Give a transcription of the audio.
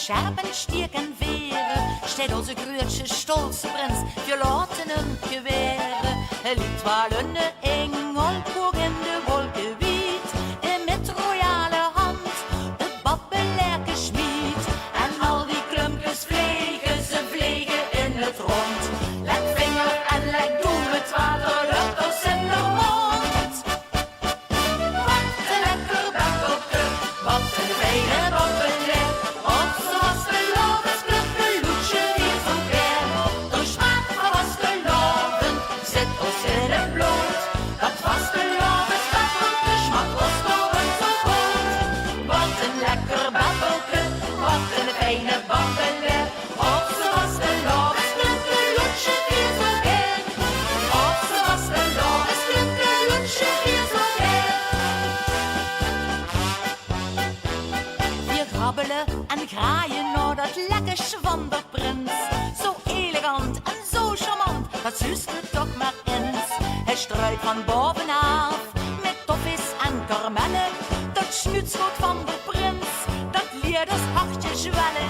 scherpen steken veren, steht onze grootste stolse prins, wir laten hem geweren. Er liegt wel een engelkoek in de wolken wiet, met royale hand, de babbelerke schmied. En al die klumpjes vliegen, ze vliegen in het rond. Lek vinger en lek doe het water lucht ons in de mond. Wat een lekker babbelke, wat een fijne babbelek. Op zo was geloven, spulpeloetje hier zo ver. De smaak van was geloven, zit ons in het bloed. Dat was geloven, babbelke, smaak ons gewoon zo goed. Wat een lekker babbelke, wat een fijne babbelek. Op zo was geloven, spulpeloetje hier zo ver. Op zo was geloven, spulpeloetje hier zo ver. Wir grabbelen en graaien naar dat lekkersje van de prins. Zo elegant en zo charmant, dat zuust me toch maar eens. Hij struikt van bovenaf met toffees en karamellen. Dat snuitsgoed van de prins, dat leert ons hartje zwellen.